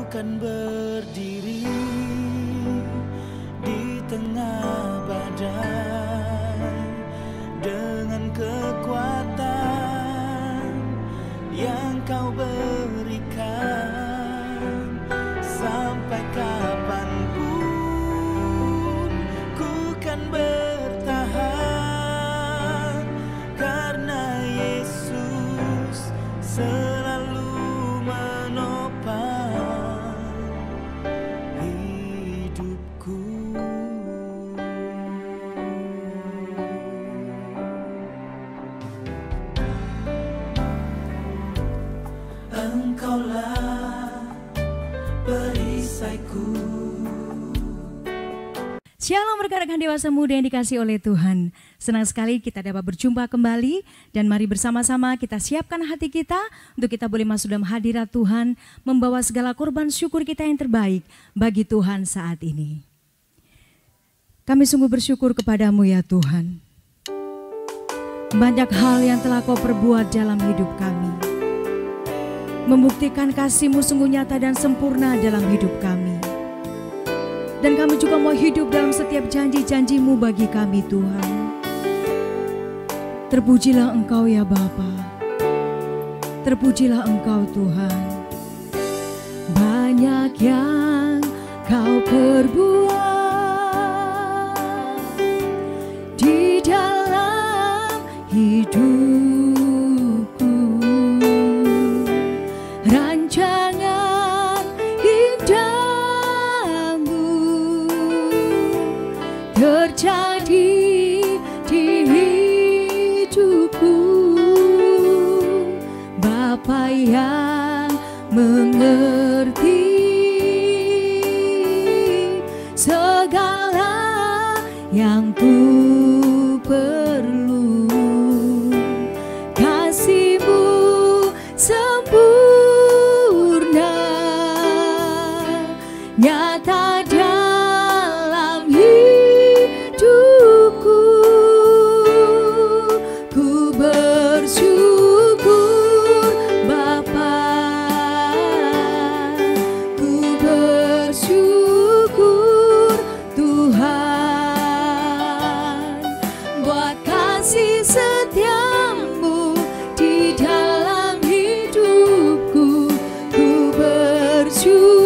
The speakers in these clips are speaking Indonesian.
kan berdiri di tengah badai dengan kekuatan yang kau berikan. Sampai kapanpun ku kan bertahan, karena Yesus selalu menopang hidupku. Engkaulah perisaiku. Shalom rekan-rekan dewasa muda yang dikasihi oleh Tuhan. Senang sekali kita dapat berjumpa kembali, dan mari bersama-sama kita siapkan hati kita untuk kita boleh masuk dalam hadirat Tuhan, membawa segala korban syukur kita yang terbaik bagi Tuhan saat ini. Kami sungguh bersyukur kepadamu ya Tuhan. Banyak hal yang telah kau perbuat dalam hidup kami, membuktikan kasih-Mu sungguh nyata dan sempurna dalam hidup kami. Dan kami juga mau hidup dalam setiap janji-janji-Mu bagi kami Tuhan. Terpujilah Engkau ya Bapa, terpujilah Engkau Tuhan. Banyak yang Kau perbuat di dalam hidupku. Rancangan indahmu terjadi di hidupku. Bapa yang mengerti segala yang ku perlu, kasih-Mu sempurna nyata dalam hidupku. Ku bersyukur Bapa, ku bersyukur Tuhan, buat kasih setia-Mu di dalam hidupku. Ku bersyukur,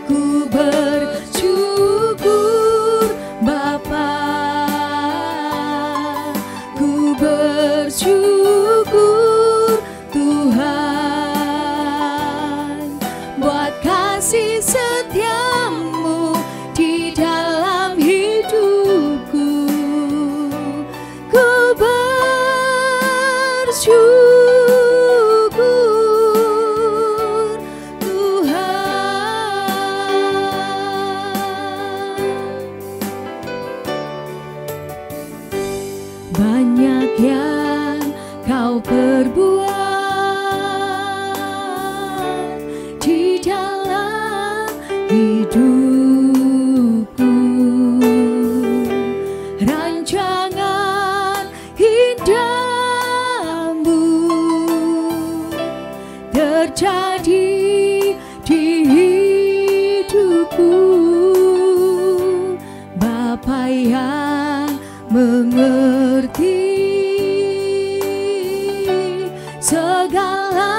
aku bersyukur Bapa, ku bersyukur Tuhan, buat kasih setia-Mu di dalam hidupku. Ku bersyukur Tuhan. Banyak yang Kau perbuat di dalam hidupku. Rancangan indahmu terjadi di hidupku. Bapa yang mengerti segala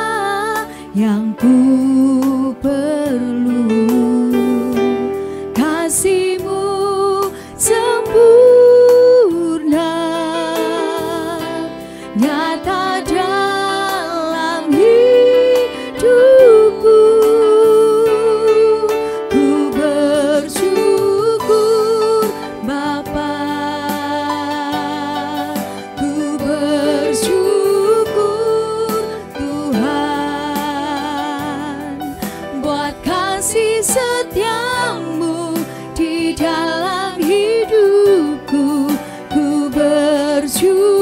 yang ku perlu, kasih-Mu sempurna nyata dalam hidupku. Ku bersyukur Bapa, ku bersyukur Tuhan, buat kasih setia-Mu di dalam hidupku. Ku bersyukur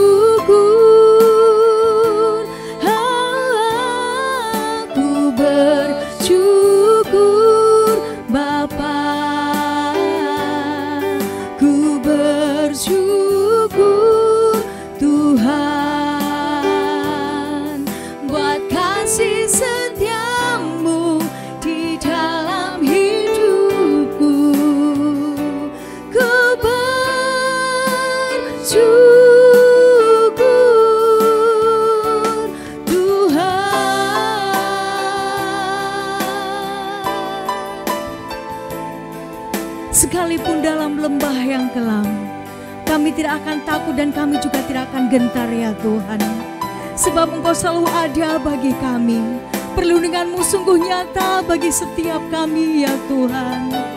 yang kelam. Kami tidak akan takut dan kami juga tidak akan gentar ya Tuhan. Sebab Engkau selalu ada bagi kami. Perlindungan-Mu sungguh nyata bagi setiap kami ya Tuhan.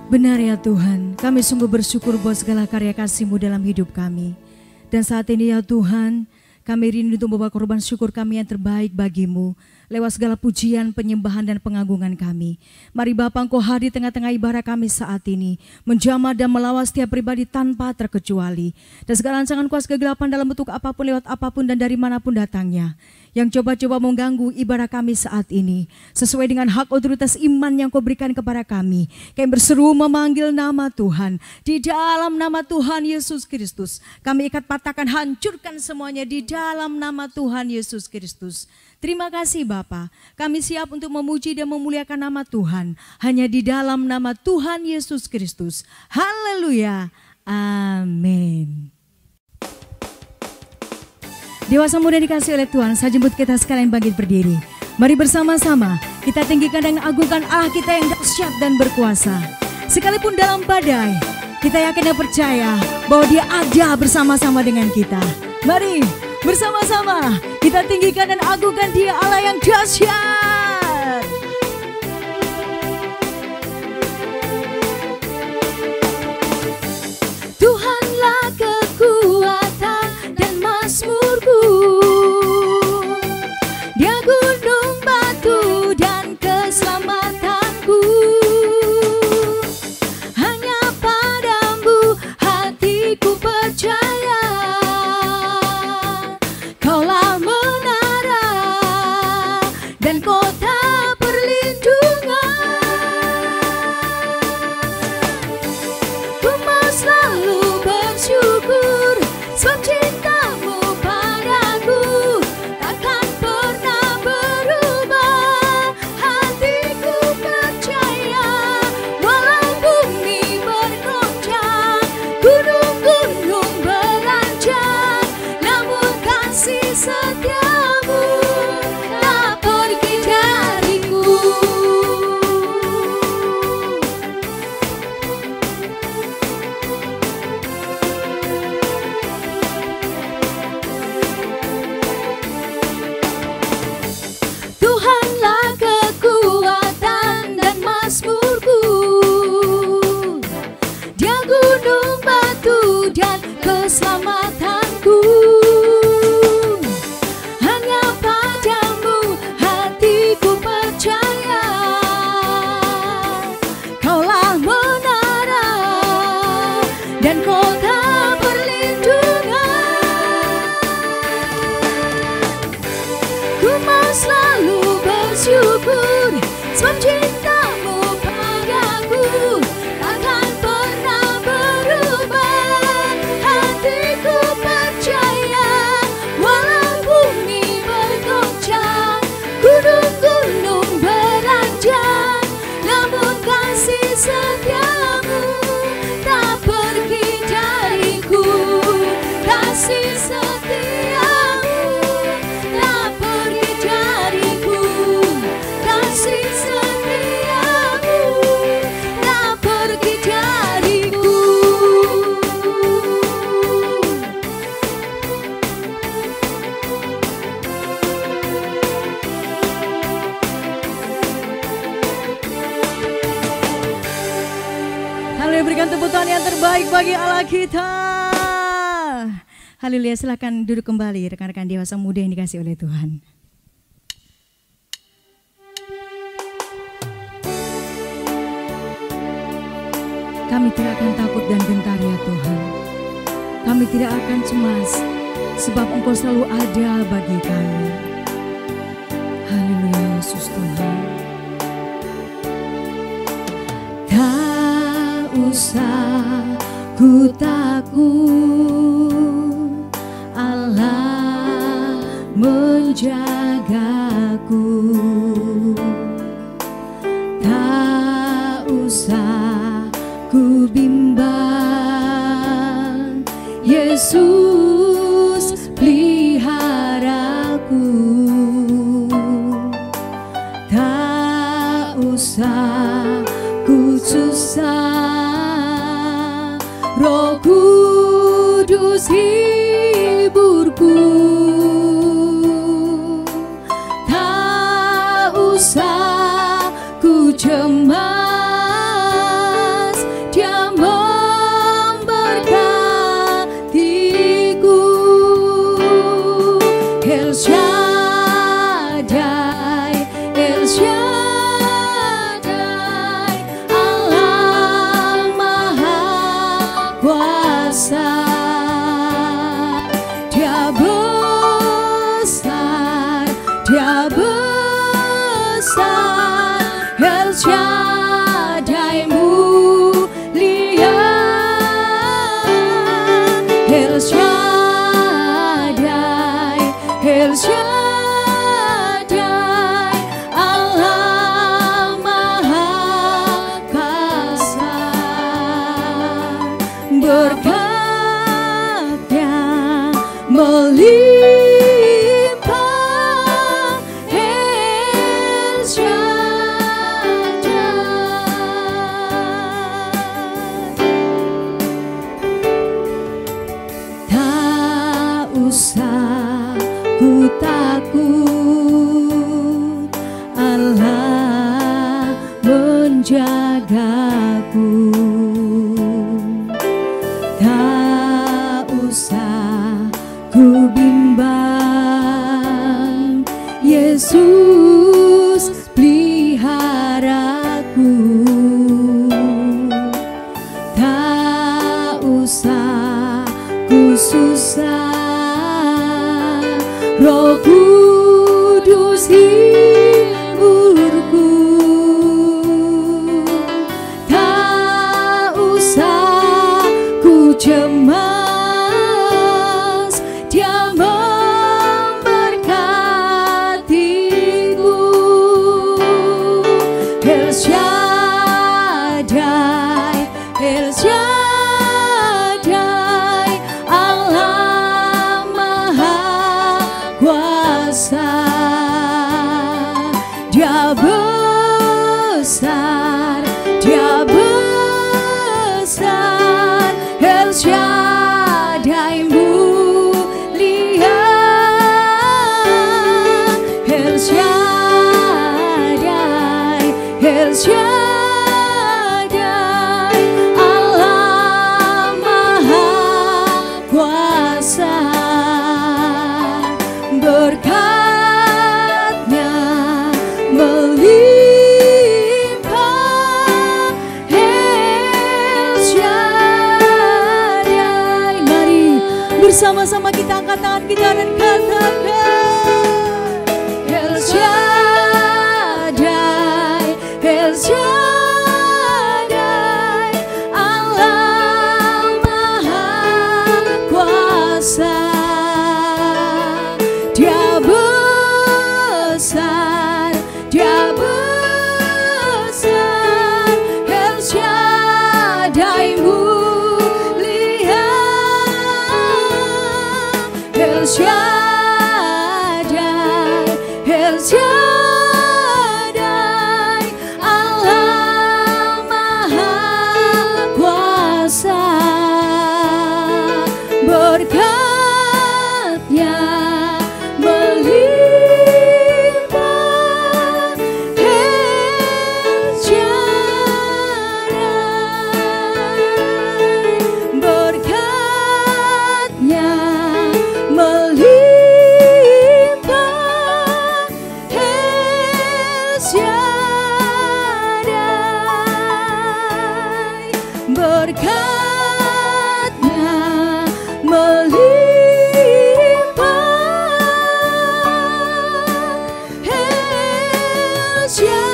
Benar ya Tuhan, kami sungguh bersyukur buat segala karya kasih-Mu dalam hidup kami. Dan saat ini ya Tuhan, kami rindu untuk membawa korban syukur kami yang terbaik bagi-Mu, lewat segala pujian, penyembahan dan pengagungan kami. Mari Bapa, Engkau hadir tengah-tengah ibadah kami saat ini, menjamah dan melawat setiap pribadi tanpa terkecuali. Dan segala rancangan kuasa kegelapan dalam bentuk apapun, lewat apapun dan dari manapun datangnya, yang coba-coba mengganggu ibadah kami saat ini, sesuai dengan hak otoritas iman yang Kau berikan kepada kami. Kami berseru memanggil nama Tuhan, di dalam nama Tuhan Yesus Kristus. Kami ikat patahkan, hancurkan semuanya di dalam nama Tuhan Yesus Kristus. Terima kasih Bapa, kami siap untuk memuji dan memuliakan nama Tuhan, hanya di dalam nama Tuhan Yesus Kristus. Haleluya, amin. Dewasa muda dikasih oleh Tuhan, saya jemput kita sekalian bangkit berdiri. Mari bersama-sama kita tinggikan dan agungkan Allah kita yang dahsyat dan berkuasa. Sekalipun dalam badai, kita yakin dan percaya bahwa Dia ada bersama-sama dengan kita. Mari bersama-sama kita tinggikan dan agungkan Dia, Allah yang dahsyat. Tuhanlah kekuatan dan mazmurku, Dia gunung batu dan keselamatanku. Hanya padamu hatiku percaya, berikan tepuk tangan yang terbaik bagi Allah kita. Haleluya, silakan duduk kembali rekan-rekan dewasa muda yang dikasihi oleh Tuhan. Kami tidak akan takut dan gentar ya Tuhan. Kami tidak akan cemas, sebab Engkau selalu ada bagi kami. Haleluya Yesus Tuhan. Tak usah ku takut, Allah menjagaku. Tak usah ku bimbang, Yesus peliharaku. Tak usah ku susah, Roh Kudus hiburku. Tak usah ku cemas, Dia memberkatiku. El Shaddai, El Shaddai, Allah Maha Kuasa. Dia besar, Dia besar, El Shaddai mulia. El Shaddai, El Shaddai, Allah Maha Kuasa. Berkat-Nya melimpah, El Shaddai. Tak usah ku takut, Allah menjagaku. Tak usah ku bimbang, Yesus peliharaku. Tak usah ku susah, Roh Kudus hiburku. Tak usah ku cemas, Dia memberkatiku. El Shaddai, El Shaddai, Allah Maha Kuasa. Dia besar, Dia besar, El Shaddai mulia. El Shaddai, El Shaddai, Allah Maha Kuasa. Berkat-Nya melimpah, El Shaddai. Mari bersama-sama kita angkat tangan kita dan katakan, El Shaddai, El Shaddai, Allah Maha Kuasa. Dia besar, Dia besar, El Shaddai mulia. El Shaddai, El Shaddai, Allah Maha Kuasa. Berkat-Nya melimpah, El Shaddai. berkat-Nya melimpah. El Shaddai.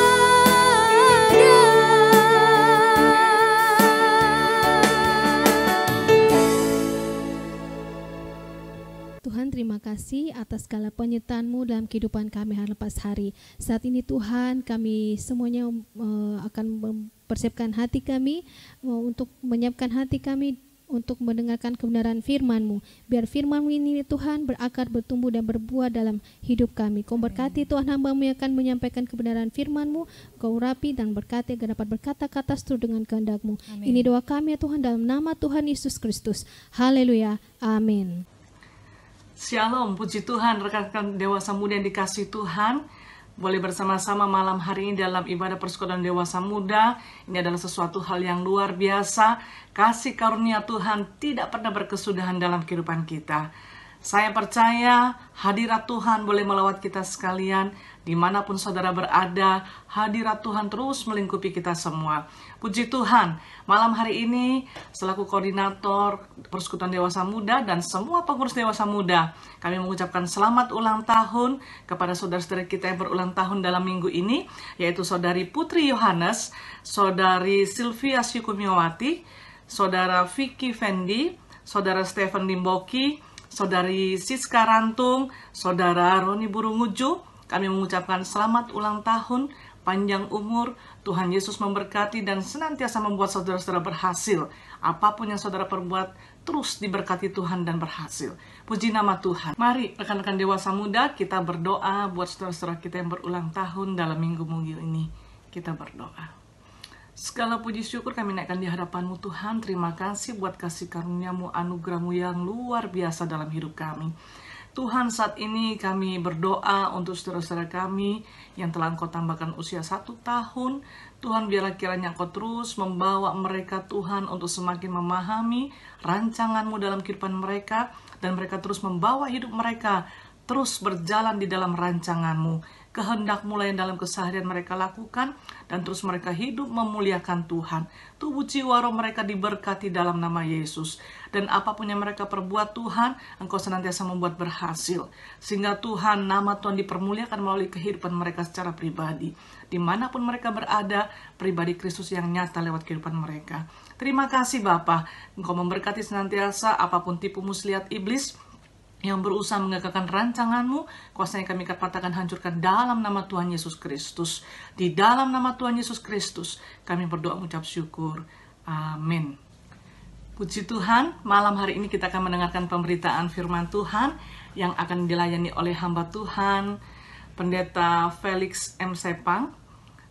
Tuhan, terima kasih atas segala penyertaan-Mu dalam kehidupan kami hari lepas hari. Saat ini Tuhan, kami semuanya akan mempersiapkan hati kami, untuk menyiapkan hati kami untuk mendengarkan kebenaran firman-Mu. Biar firman-Mu ini Tuhan berakar, bertumbuh dan berbuah dalam hidup kami. Kau berkati Tuhan hamba-Mu yang akan menyampaikan kebenaran firman-Mu. Kau urapi dan berkati agar dapat berkata-kata seturut dengan kehendak-Mu. Ini doa kami ya Tuhan, dalam nama Tuhan Yesus Kristus. Haleluya. Amin. Shalom, puji Tuhan, rekan-rekan dewasa muda yang dikasihi Tuhan. Boleh bersama-sama malam hari ini dalam ibadah persekutuan dewasa muda. Ini adalah sesuatu hal yang luar biasa. Kasih karunia Tuhan tidak pernah berkesudahan dalam kehidupan kita. Saya percaya hadirat Tuhan boleh melawat kita sekalian. Dimanapun saudara berada, hadirat Tuhan terus melingkupi kita semua. Puji Tuhan, malam hari ini selaku koordinator Persekutuan Dewasa Muda dan semua pengurus Dewasa Muda, kami mengucapkan selamat ulang tahun kepada saudara-saudara kita yang berulang tahun dalam minggu ini, yaitu Saudari Putri Yohanes, Saudari Sylvia Syukumiawati, Saudara Vicky Fendi, Saudara Stephen Limboki, Saudari Siska Rantung, Saudara Roni Burunguju. Kami mengucapkan selamat ulang tahun, panjang umur, Tuhan Yesus memberkati dan senantiasa membuat saudara-saudara berhasil. Apapun yang saudara perbuat, terus diberkati Tuhan dan berhasil. Puji nama Tuhan. Mari rekan-rekan dewasa muda, kita berdoa buat saudara-saudara kita yang berulang tahun dalam minggu-minggu ini. Kita berdoa. Segala puji syukur kami naikkan di hadapan-Mu Tuhan. Terima kasih buat kasih karunia-Mu, anugerah-Mu yang luar biasa dalam hidup kami. Tuhan, saat ini kami berdoa untuk saudara-saudara kami yang telah Engkau tambahkan usia 1 tahun. Tuhan, biarlah kiranya Engkau terus membawa mereka Tuhan untuk semakin memahami rancangan-Mu dalam kehidupan mereka. Dan mereka terus membawa hidup mereka terus berjalan di dalam rancangan-Mu. Kehendak-Mu yang dalam keseharian mereka lakukan. Dan terus mereka hidup memuliakan Tuhan. Tubuh jiwa roh mereka diberkati dalam nama Yesus. Dan apapun yang mereka perbuat Tuhan, Engkau senantiasa membuat berhasil. Sehingga Tuhan, nama Tuhan dipermuliakan melalui kehidupan mereka secara pribadi. Dimanapun mereka berada, pribadi Kristus yang nyata lewat kehidupan mereka. Terima kasih Bapa, Engkau memberkati senantiasa apapun tipu muslihat iblis yang berusaha menggagalkan rancangan-Mu, kuasanya kami katakan hancurkan dalam nama Tuhan Yesus Kristus. Di dalam nama Tuhan Yesus Kristus, kami berdoa mengucap syukur. Amin. Puji Tuhan, malam hari ini kita akan mendengarkan pemberitaan firman Tuhan yang akan dilayani oleh hamba Tuhan, Pendeta Felix M. Sepang.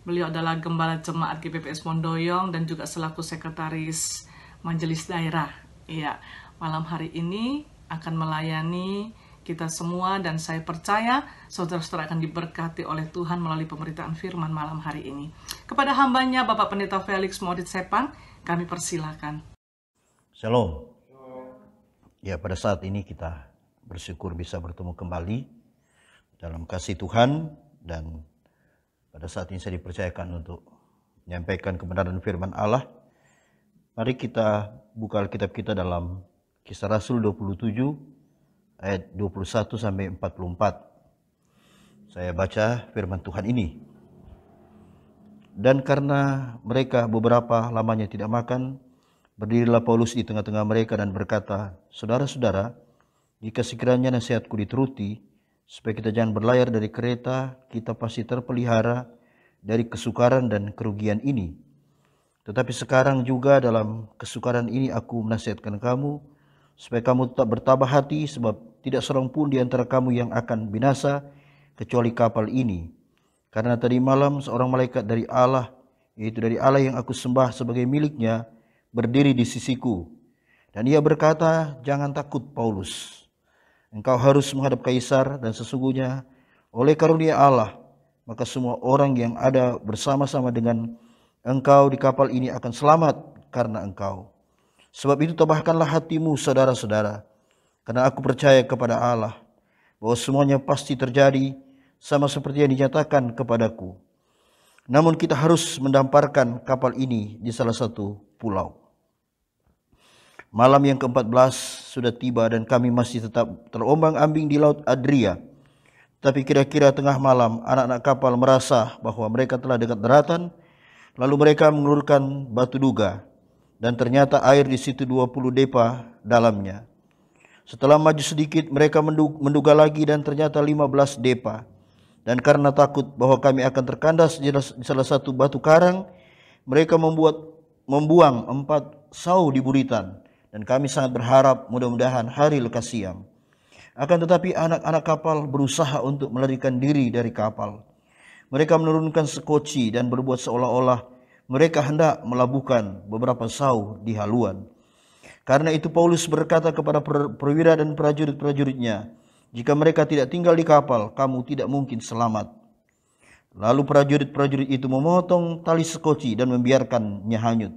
Beliau adalah Gembala Jemaat GPPS Mondoyong dan juga selaku Sekretaris Majelis Daerah. Iya, malam hari ini akan melayani kita semua dan saya percaya saudara-saudara akan diberkati oleh Tuhan melalui pemberitaan firman malam hari ini. Kepada hambanya Bapak Pendeta Felix Maudit Sepang, kami persilakan. Shalom. Ya, pada saat ini kita bersyukur bisa bertemu kembali dalam kasih Tuhan, dan pada saat ini saya dipercayakan untuk menyampaikan kebenaran firman Allah. Mari kita buka Alkitab kita dalam Kisah Rasul 27 ayat 21 sampai 44. Saya baca firman Tuhan ini. Dan karena mereka beberapa lamanya tidak makan, berdirilah Paulus di tengah-tengah mereka dan berkata, "Saudara-saudara, jika sekiranya nasihatku dituruti, supaya kita jangan berlayar dari kereta, kita pasti terpelihara dari kesukaran dan kerugian ini. Tetapi sekarang juga dalam kesukaran ini aku menasihatkan kamu, supaya kamu tetap bertabah hati, sebab tidak seorang pun di antara kamu yang akan binasa, kecuali kapal ini. Karena tadi malam seorang malaikat dari Allah, yaitu dari Allah yang aku sembah sebagai miliknya, berdiri di sisiku. Dan ia berkata, jangan takut Paulus. Engkau harus menghadap Kaisar, dan sesungguhnya oleh karunia Allah, maka semua orang yang ada bersama-sama dengan engkau di kapal ini akan selamat karena engkau. Sebab itu tabahkanlah hatimu saudara-saudara, karena aku percaya kepada Allah, bahwa semuanya pasti terjadi sama seperti yang dinyatakan kepadaku. Namun kita harus mendamparkan kapal ini di salah satu pulau." Malam yang ke-14 sudah tiba dan kami masih tetap terombang-ambing di Laut Adria. Tapi kira-kira tengah malam anak-anak kapal merasa bahwa mereka telah dekat daratan. Lalu mereka mengelurkan batu duga. Dan ternyata air di situ 20 depa dalamnya. Setelah maju sedikit mereka menduga lagi dan ternyata 15 depa. Dan karena takut bahwa kami akan terkandas di salah satu batu karang, mereka membuang 4 sau di buritan. Dan kami sangat berharap mudah-mudahan hari lekas siang. Akan tetapi anak-anak kapal berusaha untuk melarikan diri dari kapal. Mereka menurunkan sekoci dan berbuat seolah-olah mereka hendak melabuhkan beberapa sau di haluan. Karena itu Paulus berkata kepada perwira dan prajurit-prajuritnya, jika mereka tidak tinggal di kapal, kamu tidak mungkin selamat. Lalu prajurit-prajurit itu memotong tali sekoci dan membiarkannya hanyut.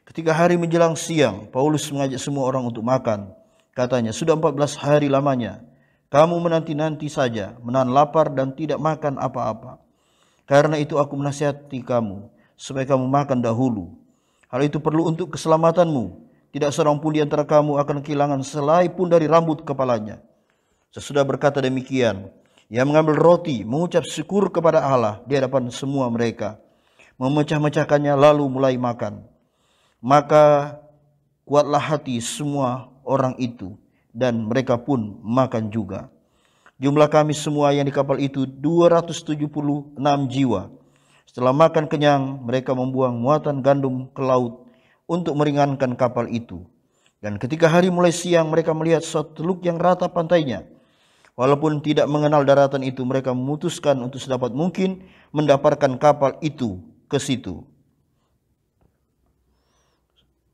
Ketika hari menjelang siang, Paulus mengajak semua orang untuk makan. Katanya, sudah 14 hari lamanya, kamu menanti-nanti saja, menahan lapar dan tidak makan apa-apa. Karena itu aku menasihati kamu, supaya kamu makan dahulu. Hal itu perlu untuk keselamatanmu. Tidak seorang pun di antara kamu akan kehilangan selai pun dari rambut kepalanya. Sesudah berkata demikian, ia mengambil roti, mengucap syukur kepada Allah di hadapan semua mereka. Memecah-mecahkannya lalu mulai makan. Maka kuatlah hati semua orang itu dan mereka pun makan juga. Jumlah kami semua yang di kapal itu 276 jiwa. Setelah makan kenyang, mereka membuang muatan gandum ke laut untuk meringankan kapal itu. Dan ketika hari mulai siang, mereka melihat suatu teluk yang rata pantainya. Walaupun tidak mengenal daratan itu, mereka memutuskan untuk sedapat mungkin mendapatkan kapal itu ke situ.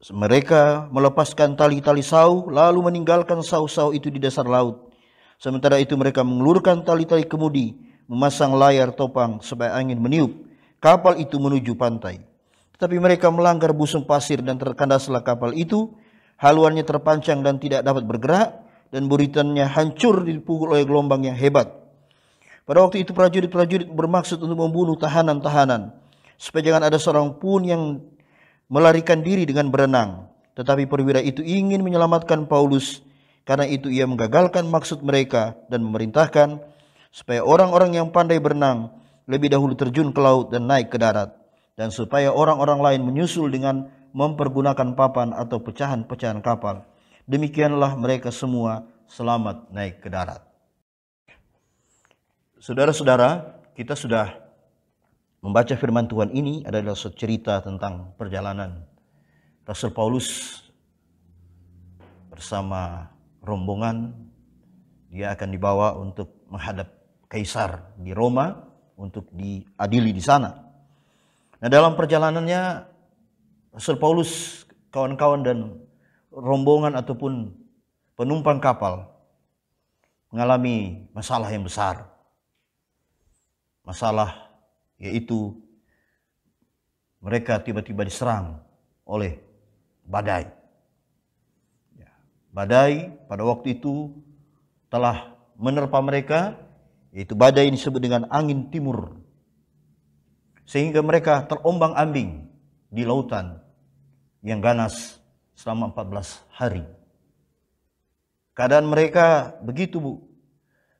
Mereka melepaskan tali-tali sau, lalu meninggalkan sau-sau itu di dasar laut. Sementara itu mereka mengulurkan tali-tali kemudi, memasang layar topang supaya angin meniup kapal itu menuju pantai. Tetapi mereka melanggar busung pasir dan terkandaslah kapal itu. Haluannya terpancang dan tidak dapat bergerak, dan buritannya hancur dipukul oleh gelombang yang hebat. Pada waktu itu prajurit-prajurit bermaksud untuk membunuh tahanan-tahanan, supaya jangan ada seorang pun yang melarikan diri dengan berenang. Tetapi perwira itu ingin menyelamatkan Paulus. Karena itu ia menggagalkan maksud mereka dan memerintahkan supaya orang-orang yang pandai berenang lebih dahulu terjun ke laut dan naik ke darat. Dan supaya orang-orang lain menyusul dengan mempergunakan papan atau pecahan-pecahan kapal. Demikianlah mereka semua selamat naik ke darat. Saudara-saudara, kita sudah membaca firman Tuhan. Ini adalah cerita tentang perjalanan Rasul Paulus bersama rombongan. Dia akan dibawa untuk menghadap Kaisar di Roma untuk diadili di sana. Nah, dalam perjalanannya Rasul Paulus, kawan-kawan dan rombongan ataupun penumpang kapal mengalami masalah yang besar. Masalah yaitu mereka tiba-tiba diserang oleh badai. Badai pada waktu itu telah menerpa mereka, yaitu badai ini disebut dengan angin timur. Sehingga mereka terombang-ambing di lautan yang ganas selama 14 hari. Keadaan mereka begitu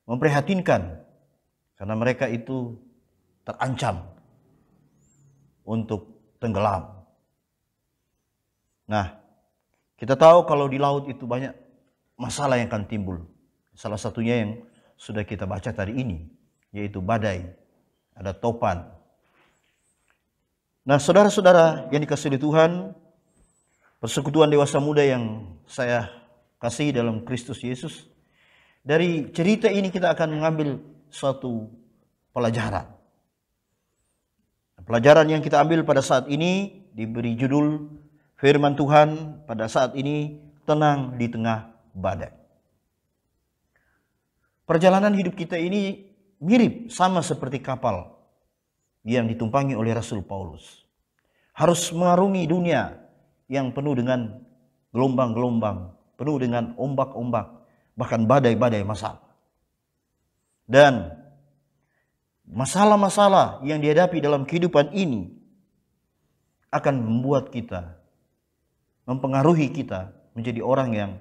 memprihatinkan, karena mereka itu terancam untuk tenggelam. Nah, kita tahu kalau di laut itu banyak masalah yang akan timbul. Salah satunya yang sudah kita baca tadi ini, yaitu badai, ada topan. Nah, saudara-saudara yang dikasihi Tuhan, persekutuan dewasa muda yang saya kasih dalam Kristus Yesus, dari cerita ini kita akan mengambil suatu pelajaran. Pelajaran yang kita ambil pada saat ini diberi judul firman Tuhan pada saat ini, tenang di tengah badai. Perjalanan hidup kita ini mirip sama seperti kapal yang ditumpangi oleh Rasul Paulus. Harus mengarungi dunia yang penuh dengan gelombang-gelombang, penuh dengan ombak-ombak, bahkan badai-badai masalah. Dan masalah-masalah yang dihadapi dalam kehidupan ini akan membuat kita, mempengaruhi kita menjadi orang yang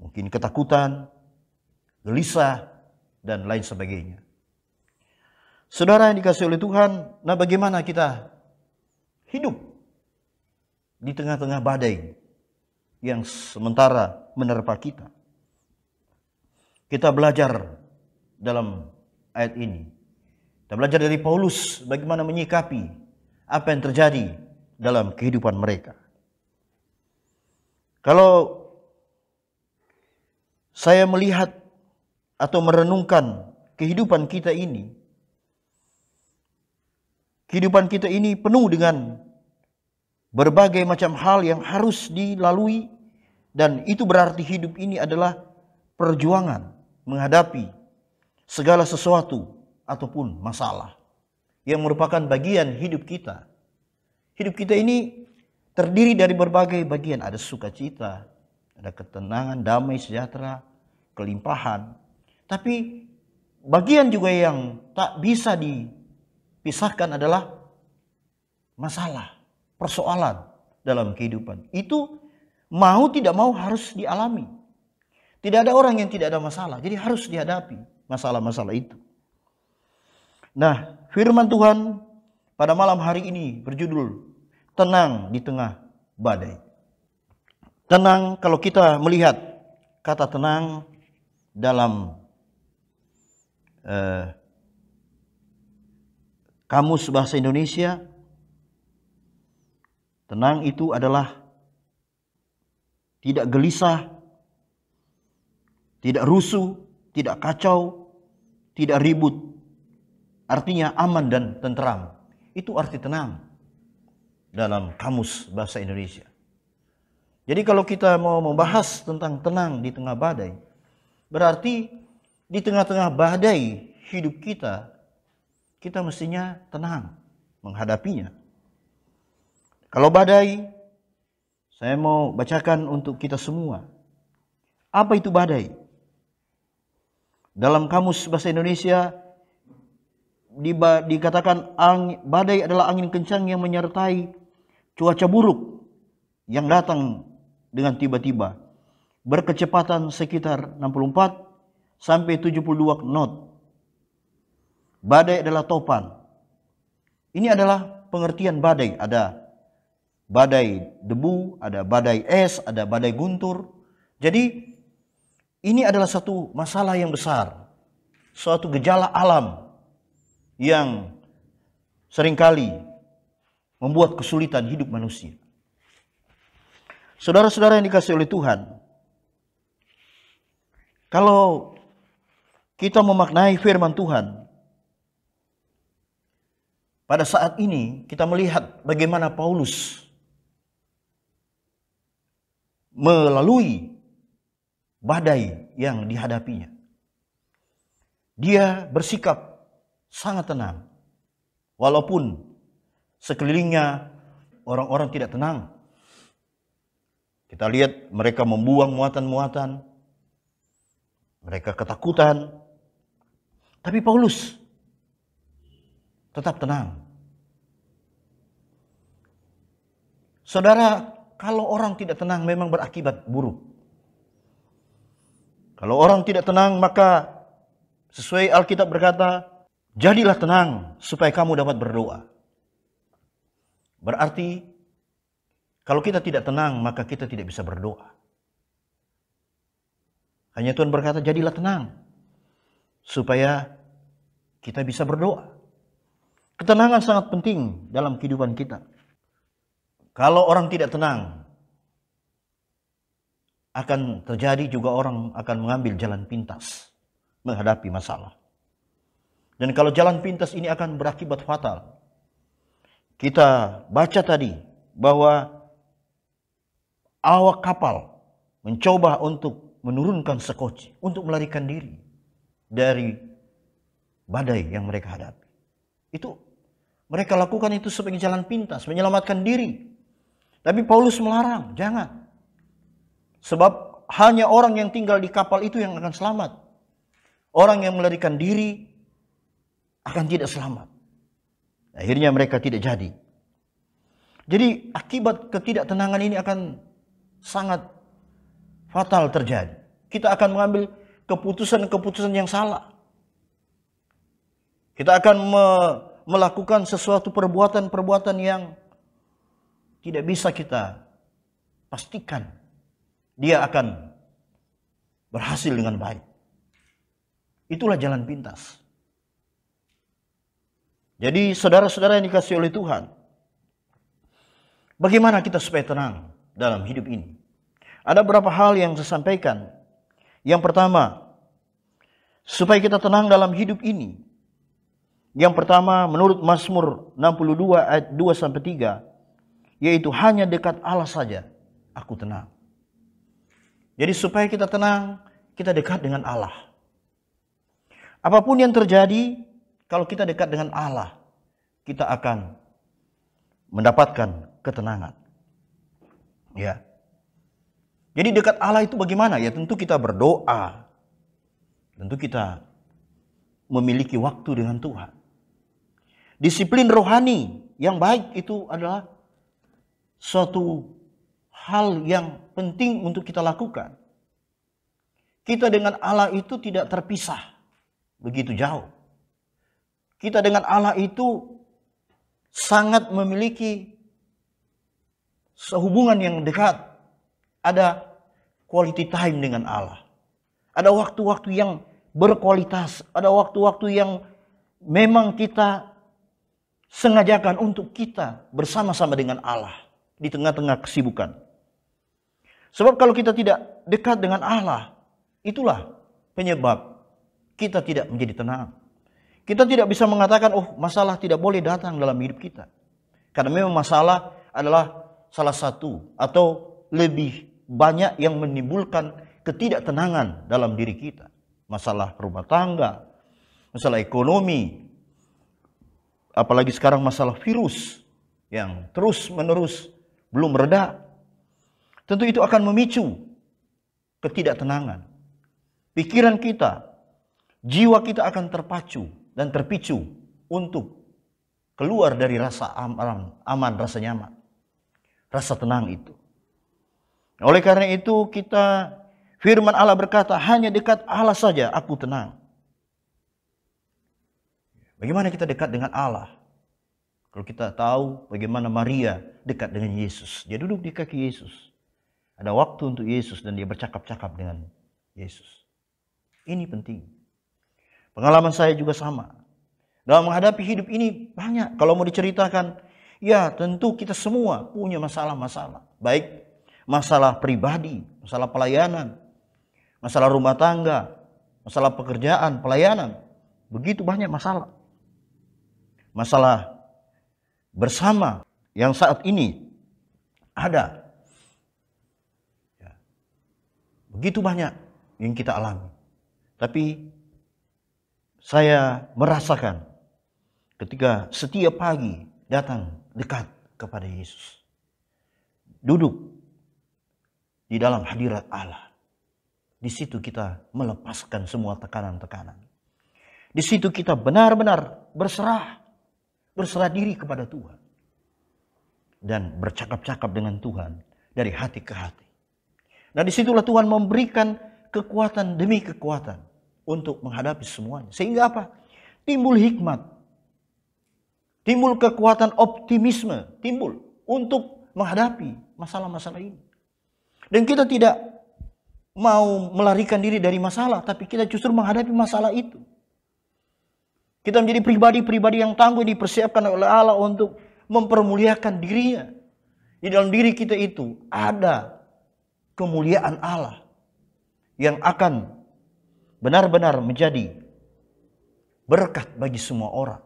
mungkin ketakutan, gelisah, dan lain sebagainya. Saudara yang dikasihi oleh Tuhan, nah bagaimana kita hidup di tengah-tengah badai yang sementara menerpa kita? Kita belajar dalam ayat ini. Kita belajar dari Paulus bagaimana menyikapi apa yang terjadi dalam kehidupan mereka. Kalau saya melihat atau merenungkan kehidupan kita ini penuh dengan berbagai macam hal yang harus dilalui, dan itu berarti hidup ini adalah perjuangan menghadapi segala sesuatu ataupun masalah yang merupakan bagian hidup kita. Hidup kita ini terdiri dari berbagai bagian, ada sukacita, ada ketenangan, damai, sejahtera, kelimpahan. Tapi bagian juga yang tak bisa dipisahkan adalah masalah, persoalan dalam kehidupan. Itu mau tidak mau harus dialami. Tidak ada orang yang tidak ada masalah, jadi harus dihadapi masalah-masalah itu. Nah, firman Tuhan pada malam hari ini berjudul Tenang di Tengah Badai. Tenang, kalau kita melihat kata tenang dalam kamus bahasa Indonesia, tenang itu adalah tidak gelisah, tidak rusuh, tidak kacau, tidak ribut. Artinya aman dan tentram. Itu arti tenang dalam kamus bahasa Indonesia. Jadi kalau kita mau membahas tentang tenang di tengah badai, berarti di tengah-tengah badai hidup kita, kita mestinya tenang menghadapinya. Kalau badai, saya mau bacakan untuk kita semua. Apa itu badai? Dalam kamus bahasa Indonesia dikatakan badai adalah angin kencang yang menyertai cuaca buruk yang datang dengan tiba-tiba, berkecepatan sekitar 64 sampai 72 knot. Badai adalah topan. Ini adalah pengertian badai. Ada badai debu, ada badai es, ada badai guntur. Jadi ini adalah satu masalah yang besar, suatu gejala alam yang seringkali membuat kesulitan hidup manusia. Saudara-saudara yang dikasihi oleh Tuhan, kalau kita memaknai firman Tuhan, pada saat ini kita melihat bagaimana Paulus melalui badai yang dihadapinya. Dia bersikap sangat tenang, walaupun sekelilingnya orang-orang tidak tenang. Kita lihat mereka membuang muatan-muatan, mereka ketakutan, tapi Paulus tetap tenang. Saudara, kalau orang tidak tenang memang berakibat buruk. Kalau orang tidak tenang, maka sesuai Alkitab berkata, jadilah tenang supaya kamu dapat berdoa. Berarti kalau kita tidak tenang, maka kita tidak bisa berdoa. Hanya Tuhan berkata, jadilah tenang supaya kita bisa berdoa. Ketenangan sangat penting dalam kehidupan kita. Kalau orang tidak tenang, akan terjadi juga orang akan mengambil jalan pintas menghadapi masalah. Dan kalau jalan pintas ini akan berakibat fatal. Kita baca tadi bahwa awak kapal mencoba untuk menurunkan sekoci, untuk melarikan diri dari badai yang mereka hadapi. Itu mereka lakukan itu sebagai jalan pintas, menyelamatkan diri. Tapi Paulus melarang, jangan. Sebab hanya orang yang tinggal di kapal itu yang akan selamat. Orang yang melarikan diri akan tidak selamat. Akhirnya mereka tidak jadi. Jadi akibat ketidaktenangan ini akan sangat fatal terjadi. Kita akan mengambil keputusan-keputusan yang salah. Kita akan melakukan sesuatu perbuatan-perbuatan yang tidak bisa kita pastikan dia akan berhasil dengan baik. Itulah jalan pintas. Jadi saudara-saudara yang dikasihi oleh Tuhan, bagaimana kita supaya tenang dalam hidup ini? Ada beberapa hal yang saya sampaikan. Yang pertama, supaya kita tenang dalam hidup ini. Yang pertama, menurut Mazmur 62 ayat 2-3, yaitu hanya dekat Allah saja aku tenang. Jadi supaya kita tenang, kita dekat dengan Allah. Apapun yang terjadi, kalau kita dekat dengan Allah, kita akan mendapatkan ketenangan. Ya. Jadi dekat Allah itu bagaimana? Ya tentu kita berdoa. Tentu kita memiliki waktu dengan Tuhan. Disiplin rohani yang baik itu adalah suatu hal yang penting untuk kita lakukan. Kita dengan Allah itu tidak terpisah begitu jauh. Kita dengan Allah itu sangat memiliki sehubungan yang dekat. Ada quality time dengan Allah. Ada waktu-waktu yang berkualitas. Ada waktu-waktu yang memang kita sengajakan untuk kita bersama-sama dengan Allah di tengah-tengah kesibukan. Sebab kalau kita tidak dekat dengan Allah, itulah penyebab kita tidak menjadi tenang. Kita tidak bisa mengatakan, oh masalah tidak boleh datang dalam hidup kita. Karena memang masalah adalah salah satu atau lebih banyak yang menimbulkan ketidaktenangan dalam diri kita. Masalah rumah tangga, masalah ekonomi, apalagi sekarang masalah virus yang terus-menerus belum reda. Tentu itu akan memicu ketidaktenangan. Pikiran kita, jiwa kita akan terpacu dan terpicu untuk keluar dari rasa aman, rasa nyaman, rasa tenang itu. Oleh karena itu firman Allah berkata, hanya dekat Allah saja aku tenang. Bagaimana kita dekat dengan Allah? Kalau kita tahu bagaimana Maria dekat dengan Yesus. Dia duduk di kaki Yesus. Ada waktu untuk Yesus dan dia bercakap-cakap dengan Yesus. Ini penting. Pengalaman saya juga sama. Dalam menghadapi hidup ini banyak. Kalau mau diceritakan, ya tentu kita semua punya masalah-masalah. Baik masalah pribadi, masalah pelayanan, masalah rumah tangga, masalah pekerjaan, pelayanan. Begitu banyak masalah. Masalah bersama yang saat ini ada. Begitu banyak yang kita alami. Tapi saya merasakan ketika setiap pagi datang dekat kepada Yesus. Duduk di dalam hadirat Allah. Di situ kita melepaskan semua tekanan-tekanan. Di situ kita benar-benar berserah diri kepada Tuhan. Dan bercakap-cakap dengan Tuhan dari hati ke hati. Nah disitulah Tuhan memberikan kekuatan demi kekuatan untuk menghadapi semuanya. Sehingga apa? Timbul hikmat. Timbul kekuatan optimisme. Timbul untuk menghadapi masalah-masalah ini. Dan kita tidak mau melarikan diri dari masalah. Tapi kita justru menghadapi masalah itu. Kita menjadi pribadi-pribadi yang tangguh dipersiapkan oleh Allah untuk mempermuliakan dirinya. Di dalam diri kita itu ada kemuliaan Allah yang akan benar-benar menjadi berkat bagi semua orang.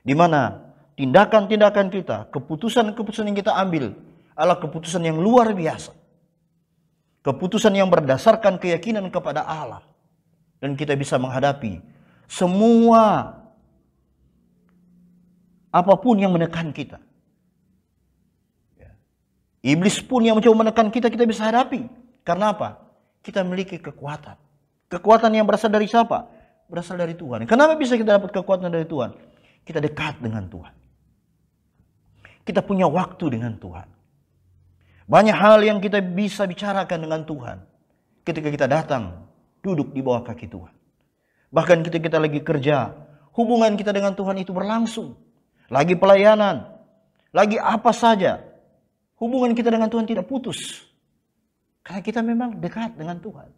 Di mana tindakan-tindakan kita, keputusan-keputusan yang kita ambil adalah keputusan yang luar biasa. Keputusan yang berdasarkan keyakinan kepada Allah. Dan kita bisa menghadapi semua apapun yang menekan kita. Iblis pun yang mencoba menekan kita, kita bisa hadapi. Karena apa? Kita memiliki kekuatan. Kekuatan yang berasal dari siapa? Berasal dari Tuhan. Kenapa bisa kita dapat kekuatan dari Tuhan? Kita dekat dengan Tuhan. Kita punya waktu dengan Tuhan. Banyak hal yang kita bisa bicarakan dengan Tuhan ketika kita datang duduk di bawah kaki Tuhan. Bahkan ketika kita lagi kerja, hubungan kita dengan Tuhan itu berlangsung. Lagi pelayanan, lagi apa saja, hubungan kita dengan Tuhan tidak putus. Karena kita memang dekat dengan Tuhan.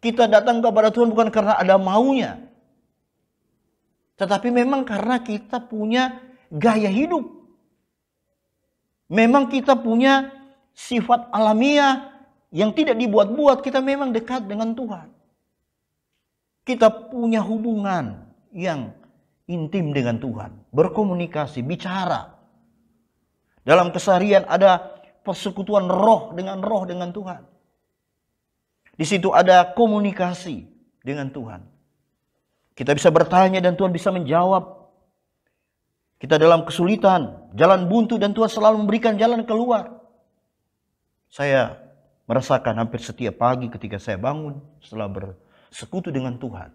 Kita datang kepada Tuhan bukan karena ada maunya, tetapi memang karena kita punya gaya hidup. Memang kita punya sifat alamiah yang tidak dibuat-buat. Kita memang dekat dengan Tuhan. Kita punya hubungan yang intim dengan Tuhan. Berkomunikasi, bicara. Dalam keseharian ada persekutuan roh dengan Tuhan. Di situ ada komunikasi dengan Tuhan. Kita bisa bertanya dan Tuhan bisa menjawab. Kita dalam kesulitan, jalan buntu dan Tuhan selalu memberikan jalan keluar. Saya merasakan hampir setiap pagi ketika saya bangun setelah bersekutu dengan Tuhan,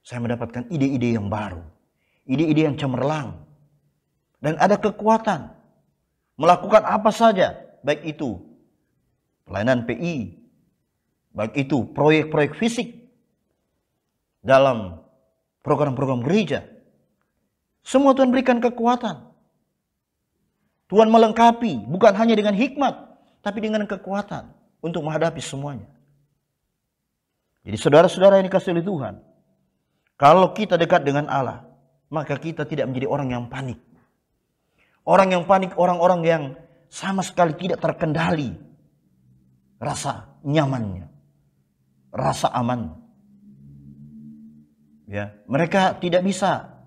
saya mendapatkan ide-ide yang baru, ide-ide yang cemerlang, dan ada kekuatan melakukan apa saja, baik itu pelayanan PI, baik itu proyek-proyek fisik dalam program-program gereja. Semua Tuhan berikan kekuatan. Tuhan melengkapi bukan hanya dengan hikmat, tapi dengan kekuatan untuk menghadapi semuanya. Jadi saudara-saudara yang dikasihi oleh Tuhan, kalau kita dekat dengan Allah, maka kita tidak menjadi orang yang panik. Orang yang panik, orang-orang yang sama sekali tidak terkendali rasa nyamannya, rasa aman. Ya, mereka tidak bisa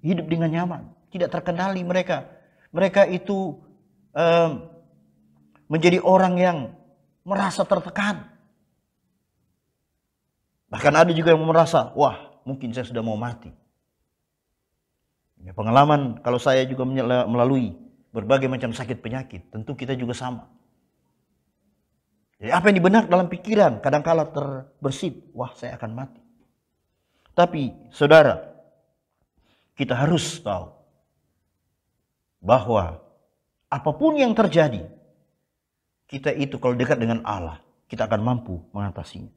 hidup dengan nyaman, tidak terkendali mereka. Mereka itu menjadi orang yang merasa tertekan. Bahkan ada juga yang merasa, wah mungkin saya sudah mau mati. Ya, pengalaman kalau saya juga melalui berbagai macam sakit penyakit, tentu kita juga sama. Jadi apa yang di benak dalam pikiran kadangkala terbersit, wah saya akan mati. Tapi saudara, kita harus tahu bahwa apapun yang terjadi, kita itu kalau dekat dengan Allah, kita akan mampu mengatasinya.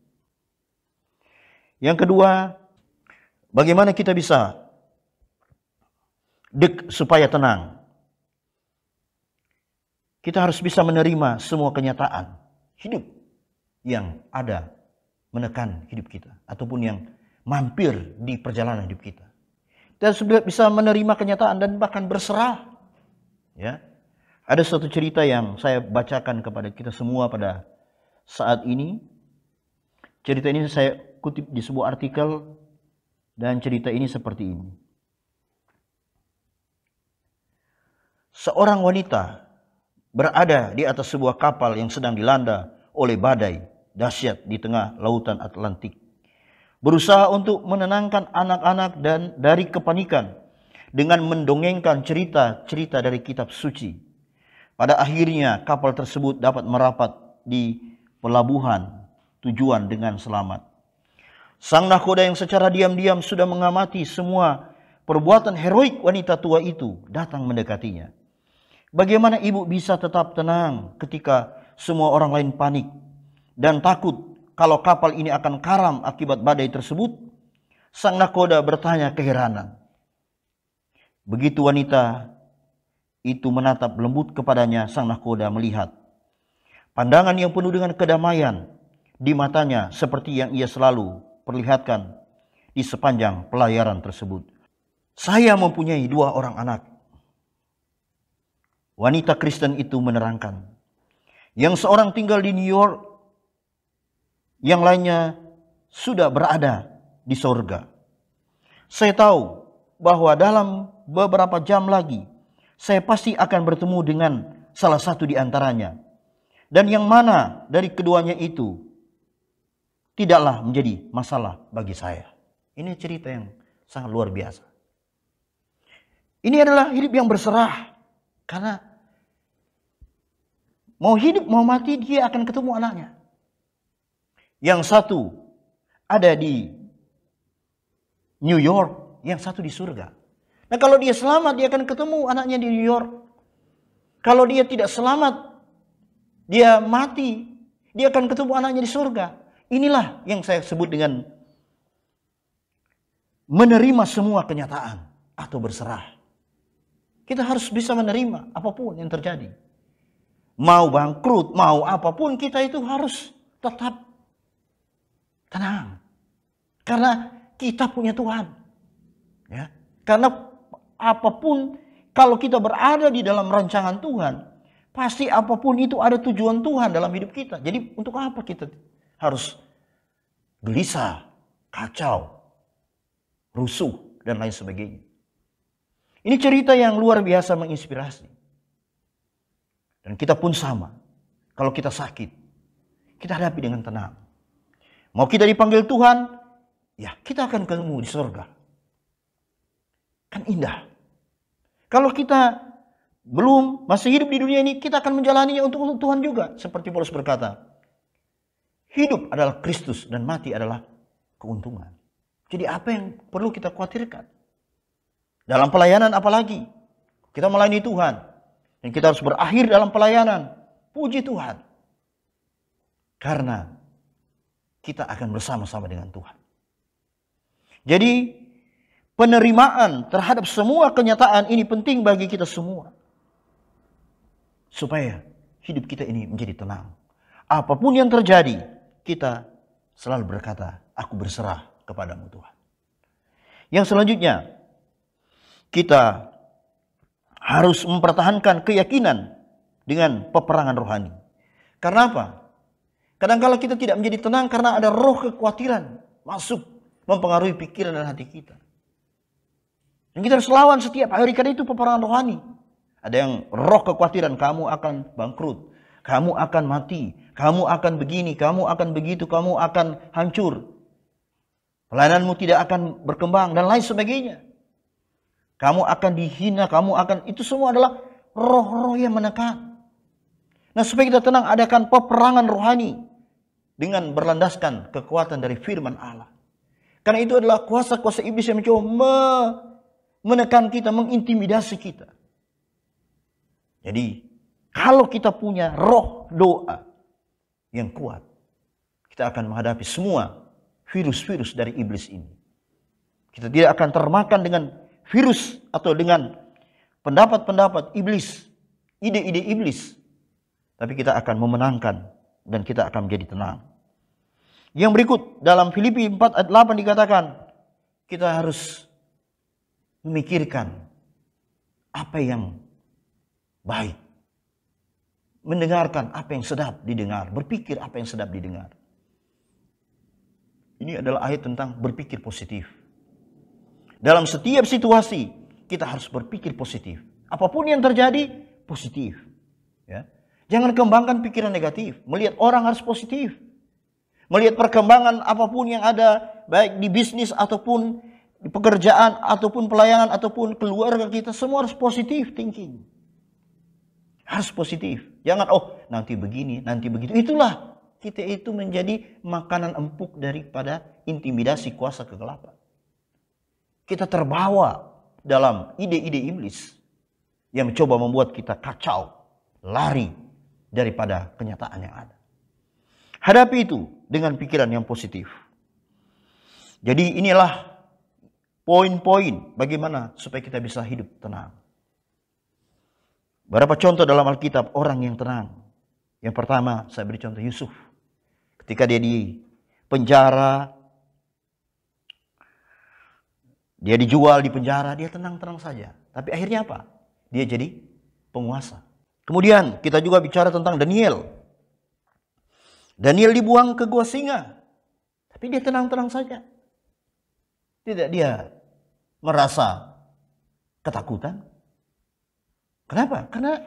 Yang kedua, bagaimana kita bisa supaya tenang? Kita harus bisa menerima semua kenyataan hidup yang ada menekan hidup kita, ataupun yang mampir di perjalanan hidup kita. Kita sudah bisa menerima kenyataan dan bahkan berserah. Ya, ada suatu cerita yang saya bacakan kepada kita semua pada saat ini. Cerita ini saya kutip di sebuah artikel dan cerita ini seperti ini. Seorang wanita berada di atas sebuah kapal yang sedang dilanda oleh badai dahsyat di tengah lautan Atlantik. Berusaha untuk menenangkan anak-anak dan dari kepanikan dengan mendongengkan cerita-cerita dari kitab suci. Pada akhirnya kapal tersebut dapat merapat di pelabuhan tujuan dengan selamat. Sang nahkoda yang secara diam-diam sudah mengamati semua perbuatan heroik wanita tua itu datang mendekatinya. Bagaimana ibu bisa tetap tenang ketika semua orang lain panik dan takut kalau kapal ini akan karam akibat badai tersebut? Sang nahkoda bertanya keheranan. Begitu wanita itu menatap lembut kepadanya, sang nahkoda melihat pandangan yang penuh dengan kedamaian di matanya seperti yang ia selalu perlihatkan di sepanjang pelayaran tersebut. Saya mempunyai 2 orang anak. Wanita Kristen itu menerangkan. Yang seorang tinggal di New York, yang lainnya sudah berada di sorga. Saya tahu bahwa dalam beberapa jam lagi, saya pasti akan bertemu dengan salah satu di antaranya. Dan yang mana dari keduanya itu tidaklah menjadi masalah bagi saya. Ini cerita yang sangat luar biasa. Ini adalah hidup yang berserah. Karena mau hidup mau mati dia akan ketemu anaknya. Yang satu ada di New York, yang satu di surga. Nah kalau dia selamat dia akan ketemu anaknya di New York. Kalau dia tidak selamat, dia mati, dia akan ketemu anaknya di surga. Inilah yang saya sebut dengan menerima semua kenyataan atau berserah. Kita harus bisa menerima apapun yang terjadi. Mau bangkrut, mau apapun, kita itu harus tetap tenang. Karena kita punya Tuhan. Ya. Karena apapun, kalau kita berada di dalam rancangan Tuhan, pasti apapun itu ada tujuan Tuhan dalam hidup kita. Jadi untuk apa kita harus gelisah, kacau, rusuh, dan lain sebagainya. Ini cerita yang luar biasa menginspirasi. Dan kita pun sama. Kalau kita sakit, kita hadapi dengan tenang. Mau kita dipanggil Tuhan, ya kita akan ketemu di surga. Kan indah. Kalau kita belum masih hidup di dunia ini, kita akan menjalaninya untuk Tuhan juga. Seperti Paulus berkata, hidup adalah Kristus dan mati adalah keuntungan. Jadi apa yang perlu kita khawatirkan? Dalam pelayanan apalagi, kita melayani Tuhan. Dan kita harus berakhir dalam pelayanan. Puji Tuhan. Karena kita akan bersama-sama dengan Tuhan. Jadi penerimaan terhadap semua kenyataan ini penting bagi kita semua. Supaya hidup kita ini menjadi tenang. Apapun yang terjadi, kita selalu berkata, aku berserah kepadamu Tuhan. Yang selanjutnya, kita harus mempertahankan keyakinan dengan peperangan rohani. Karena apa? Kadang-kala kita tidak menjadi tenang karena ada roh kekhawatiran masuk mempengaruhi pikiran dan hati kita. Dan kita harus lawan setiap hari, karena itu peperangan rohani. Ada yang roh kekhawatiran, kamu akan bangkrut, kamu akan mati, kamu akan begini, kamu akan begitu, kamu akan hancur. Pelayananmu tidak akan berkembang dan lain sebagainya. Kamu akan dihina, kamu akan, itu semua adalah roh-roh yang menekan. Nah, supaya kita tenang, adakan peperangan rohani dengan berlandaskan kekuatan dari firman Allah. Karena itu adalah kuasa-kuasa iblis yang mencoba menekan kita, mengintimidasi kita. Jadi, kalau kita punya roh doa yang kuat, kita akan menghadapi semua virus-virus dari iblis ini. Kita tidak akan termakan dengan virus atau dengan pendapat-pendapat iblis, ide-ide iblis. Tapi kita akan memenangkan dan kita akan menjadi tenang. Yang berikut dalam Filipi 4 ayat 8 dikatakan, kita harus memikirkan apa yang baik. Mendengarkan apa yang sedap didengar, berpikir apa yang sedap didengar. Ini adalah ayat tentang berpikir positif. Dalam setiap situasi, kita harus berpikir positif. Apapun yang terjadi, positif. Ya. Jangan kembangkan pikiran negatif. Melihat orang harus positif. Melihat perkembangan apapun yang ada, baik di bisnis ataupun di pekerjaan, ataupun pelayanan, ataupun keluarga kita, semua harus positif thinking. Harus positif. Jangan, oh nanti begini, nanti begitu. Itulah, kita itu menjadi makanan empuk daripada intimidasi kuasa kegelapan. Kita terbawa dalam ide-ide iblis yang mencoba membuat kita kacau, lari daripada kenyataan yang ada. Hadapi itu dengan pikiran yang positif. Jadi inilah poin-poin bagaimana supaya kita bisa hidup tenang. Beberapa contoh dalam Alkitab orang yang tenang. Yang pertama saya beri contoh Yusuf. Ketika dia di penjara, dia dijual di penjara, dia tenang-tenang saja. Tapi akhirnya apa? Dia jadi penguasa. Kemudian kita juga bicara tentang Daniel. Daniel dibuang ke gua singa. Tapi dia tenang-tenang saja. Tidak dia merasa ketakutan. Kenapa? Karena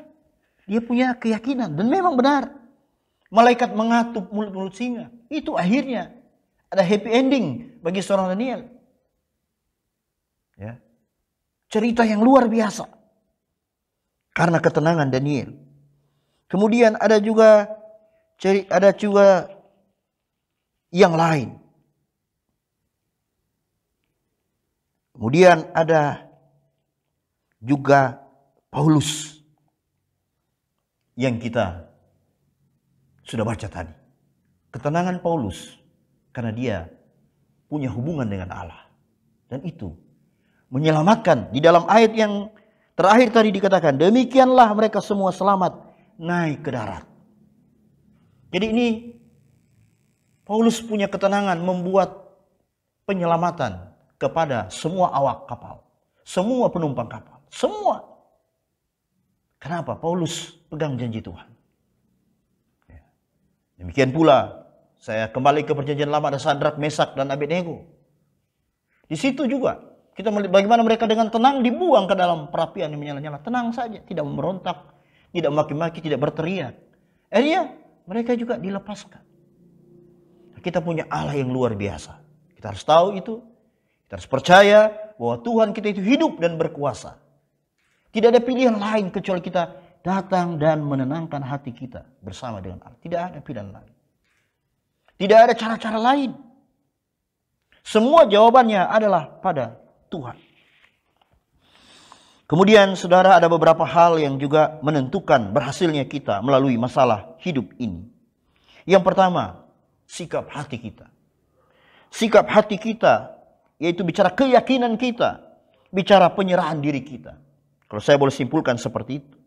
dia punya keyakinan. Dan memang benar. Malaikat mengatup mulut-mulut singa. Itu akhirnya ada happy ending bagi seorang Daniel. Ya. Cerita yang luar biasa. Karena ketenangan Daniel. Kemudian ada juga yang lain. Kemudian ada juga Paulus yang kita sudah baca tadi. Ketenangan Paulus karena dia punya hubungan dengan Allah. Dan itu menyelamatkan. Di dalam ayat yang terakhir tadi dikatakan, demikianlah mereka semua selamat naik ke darat. Jadi ini Paulus punya ketenangan membuat penyelamatan kepada semua awak kapal, semua penumpang kapal, semua. Kenapa? Paulus pegang janji Tuhan. Demikian pula saya kembali ke perjanjian lama, ada Sadrak, Mesak, dan Abednego. Di situ juga kita melihat bagaimana mereka dengan tenang dibuang ke dalam perapian yang menyala-nyala. Tenang saja, tidak memberontak, tidak maki-maki, tidak berteriak. Akhirnya mereka juga dilepaskan. Kita punya Allah yang luar biasa. Kita harus tahu itu. Kita harus percaya bahwa Tuhan kita itu hidup dan berkuasa. Tidak ada pilihan lain kecuali kita datang dan menenangkan hati kita bersama dengan Allah. Tidak ada pilihan lain. Tidak ada cara-cara lain. Semua jawabannya adalah pada Tuhan. Kemudian saudara, ada beberapa hal yang juga menentukan berhasilnya kita melalui masalah hidup ini. Yang pertama, sikap hati kita. Sikap hati kita, yaitu bicara keyakinan kita, bicara penyerahan diri kita. Kalau saya boleh simpulkan seperti itu.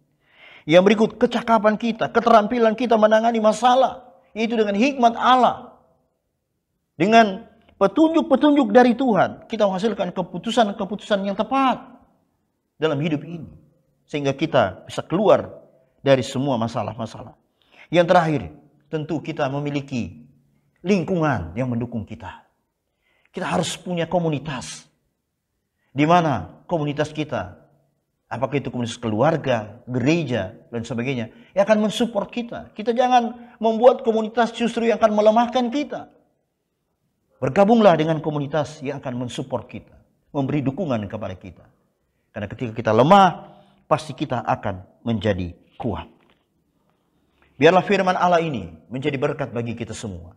Yang berikut, kecakapan kita, keterampilan kita menangani masalah, yaitu dengan hikmat Allah. Dengan petunjuk-petunjuk dari Tuhan, kita menghasilkan keputusan-keputusan yang tepat dalam hidup ini. Sehingga kita bisa keluar dari semua masalah-masalah. Yang terakhir, tentu kita memiliki lingkungan yang mendukung kita. Kita harus punya komunitas. Di mana komunitas kita, apakah itu komunitas keluarga, gereja, dan sebagainya, yang akan mensupport kita. Kita jangan membuat komunitas justru yang akan melemahkan kita. Bergabunglah dengan komunitas yang akan mensupport kita, memberi dukungan kepada kita. Karena ketika kita lemah, pasti kita akan menjadi kuat. Biarlah firman Allah ini menjadi berkat bagi kita semua.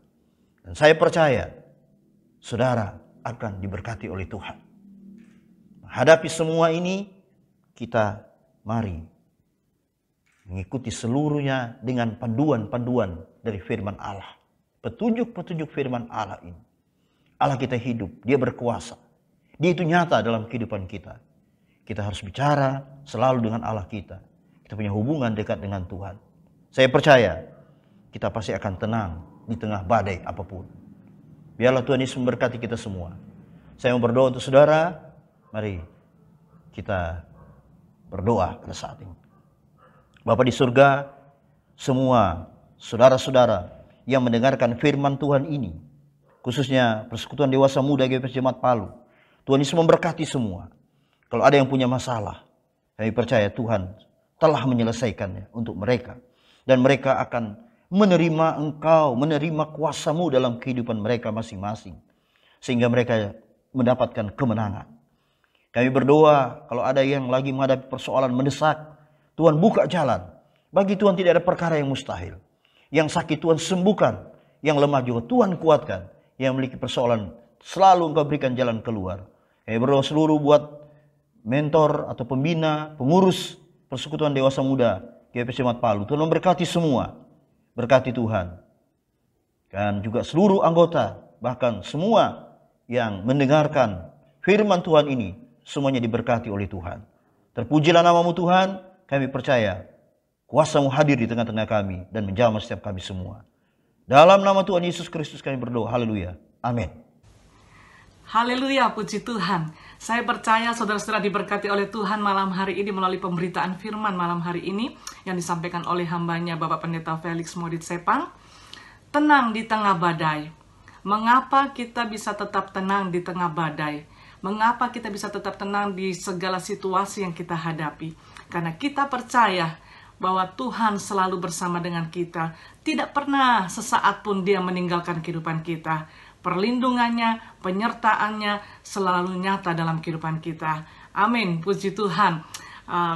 Dan saya percaya, saudara akan diberkati oleh Tuhan. Menghadapi semua ini, kita mari mengikuti seluruhnya dengan panduan-panduan dari firman Allah. Petunjuk-petunjuk firman Allah ini. Allah kita hidup, Dia berkuasa. Dia itu nyata dalam kehidupan kita. Kita harus bicara selalu dengan Allah kita. Kita punya hubungan dekat dengan Tuhan. Saya percaya kita pasti akan tenang di tengah badai apapun. Biarlah Tuhan Yesus memberkati kita semua. Saya mau berdoa untuk saudara. Mari kita berdoa pada saat ini. Bapa di surga, semua saudara-saudara yang mendengarkan firman Tuhan ini, khususnya Persekutuan Dewasa Muda GPS Jemaat Palu, Tuhan Yesus memberkati semua. Kalau ada yang punya masalah, kami percaya Tuhan telah menyelesaikannya untuk mereka. Dan mereka akan menerima Engkau, menerima kuasa-Mu dalam kehidupan mereka masing-masing. Sehingga mereka mendapatkan kemenangan. Kami berdoa kalau ada yang lagi menghadapi persoalan mendesak, Tuhan buka jalan. Bagi Tuhan tidak ada perkara yang mustahil. Yang sakit Tuhan sembuhkan, yang lemah juga Tuhan kuatkan. Yang memiliki persoalan selalu Engkau berikan jalan keluar. Kami berdoa seluruh buat mentor atau pembina, pengurus Persekutuan Dewasa Muda GPS Jemaat Palu. Tuhan memberkati semua. Berkati Tuhan. Dan juga seluruh anggota, bahkan semua yang mendengarkan firman Tuhan ini, semuanya diberkati oleh Tuhan. Terpujilah nama-Mu Tuhan, kami percaya kuasa-Mu hadir di tengah-tengah kami dan menjamah setiap kami semua. Dalam nama Tuhan Yesus Kristus kami berdoa. Haleluya. Amin. Haleluya, puji Tuhan. Saya percaya saudara-saudara diberkati oleh Tuhan malam hari ini melalui pemberitaan firman malam hari ini yang disampaikan oleh hambanya Bapak Pendeta Felix Modit Sepang. Tenang di tengah badai. Mengapa kita bisa tetap tenang di tengah badai? Mengapa kita bisa tetap tenang di segala situasi yang kita hadapi? Karena kita percaya bahwa Tuhan selalu bersama dengan kita. Tidak pernah sesaat pun Dia meninggalkan kehidupan kita. Perlindungannya, penyertaannya selalu nyata dalam kehidupan kita. Amin, puji Tuhan.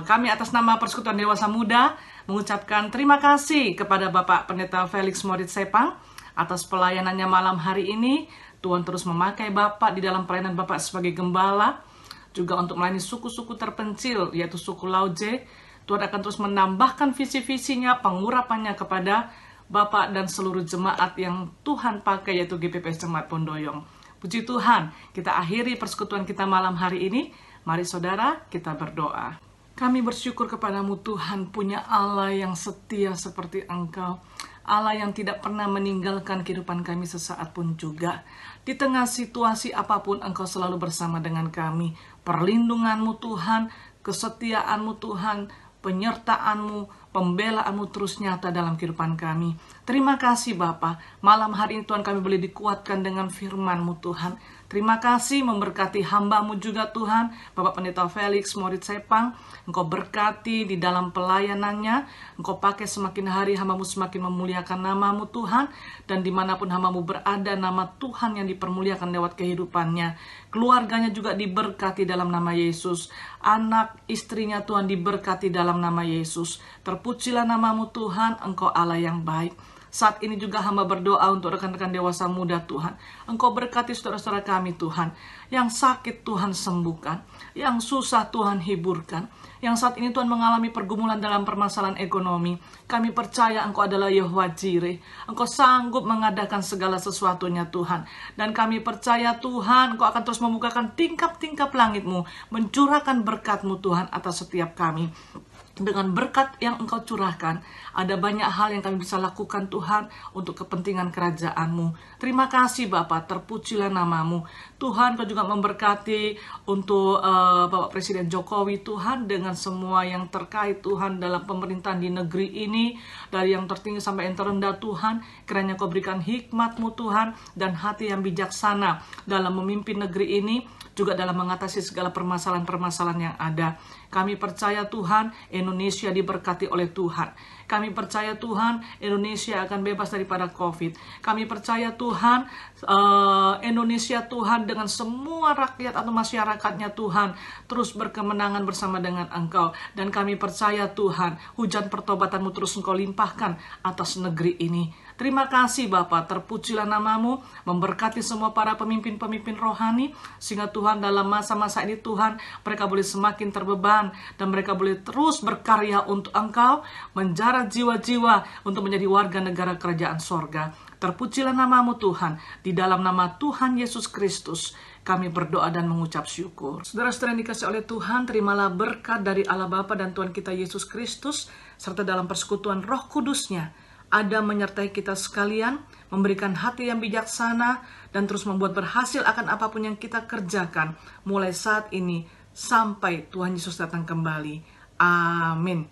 Kami atas nama Persekutuan Dewasa Muda mengucapkan terima kasih kepada Bapak Pendeta Felix Modit Sepang atas pelayanannya malam hari ini. Tuhan terus memakai Bapak di dalam pelayanan Bapak sebagai gembala, juga untuk melayani suku-suku terpencil, yaitu suku Lauje. Tuhan akan terus menambahkan visi-visinya, pengurapannya kepada Bapak dan seluruh jemaat yang Tuhan pakai, yaitu GPPS Jemaat Pondoyong. Puji Tuhan, kita akhiri persekutuan kita malam hari ini. Mari saudara, kita berdoa. Kami bersyukur kepadamu Tuhan, punya Allah yang setia seperti Engkau. Allah yang tidak pernah meninggalkan kehidupan kami sesaat pun juga. Di tengah situasi apapun Engkau selalu bersama dengan kami. Perlindungan-Mu Tuhan, kesetiaan-Mu Tuhan, penyertaan-Mu, pembelaan-Mu terus nyata dalam kehidupan kami. Terima kasih Bapa, malam hari ini Tuhan kami boleh dikuatkan dengan firman-Mu Tuhan. Terima kasih memberkati hamba-Mu juga Tuhan, Bapak Pendeta Felix Moritz Sepang. Engkau berkati di dalam pelayanannya, Engkau pakai semakin hari hamba-Mu semakin memuliakan nama-Mu Tuhan, dan dimanapun hamba-Mu berada, nama Tuhan yang dipermuliakan lewat kehidupannya. Keluarganya juga diberkati dalam nama Yesus. Anak istrinya Tuhan diberkati dalam nama Yesus. Terpujilah nama-Mu Tuhan, Engkau Allah yang baik. Saat ini juga hamba berdoa untuk rekan-rekan dewasa muda Tuhan. Engkau berkati saudara-saudara kami Tuhan. Yang sakit Tuhan sembuhkan. Yang susah Tuhan hiburkan. Yang saat ini Tuhan mengalami pergumulan dalam permasalahan ekonomi. Kami percaya Engkau adalah Yehovah Jireh. Engkau sanggup mengadakan segala sesuatunya Tuhan. Dan kami percaya Tuhan, Engkau akan terus membukakan tingkap-tingkap langit-Mu. Mencurahkan berkat-Mu Tuhan atas setiap kami. Dengan berkat yang Engkau curahkan, ada banyak hal yang kami bisa lakukan Tuhan untuk kepentingan kerajaan-Mu. Terima kasih Bapa, terpujilah nama-Mu. Tuhan, Kau juga memberkati untuk Bapak Presiden Jokowi Tuhan, dengan semua yang terkait Tuhan dalam pemerintahan di negeri ini, dari yang tertinggi sampai yang terendah Tuhan. Kiranya Kau berikan hikmat-Mu Tuhan, dan hati yang bijaksana dalam memimpin negeri ini, juga dalam mengatasi segala permasalahan-permasalahan yang ada. Kami percaya Tuhan, Indonesia diberkati oleh Tuhan. Kami percaya Tuhan, Indonesia akan bebas daripada COVID. Kami percaya Tuhan, Indonesia Tuhan dengan semua rakyat atau masyarakatnya Tuhan, terus berkemenangan bersama dengan Engkau. Dan kami percaya Tuhan, hujan pertobatan-Mu terus Engkau limpahkan atas negeri ini. Terima kasih Bapa, terpujilah nama-Mu, memberkati semua para pemimpin-pemimpin rohani, sehingga Tuhan dalam masa-masa ini Tuhan, mereka boleh semakin terbeban, dan mereka boleh terus berkarya untuk Engkau, menjarah jiwa-jiwa untuk menjadi warga negara kerajaan sorga. Terpujilah nama-Mu Tuhan, di dalam nama Tuhan Yesus Kristus, kami berdoa dan mengucap syukur. Saudara-saudara yang dikasihi oleh Tuhan, terimalah berkat dari Allah Bapa dan Tuhan kita Yesus Kristus, serta dalam persekutuan Roh Kudus-Nya, ada menyertai kita sekalian, memberikan hati yang bijaksana, dan terus membuat berhasil akan apapun yang kita kerjakan, mulai saat ini sampai Tuhan Yesus datang kembali. Amin.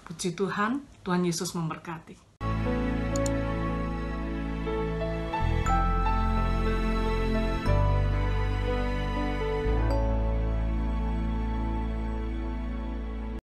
Puji Tuhan, Tuhan Yesus memberkati.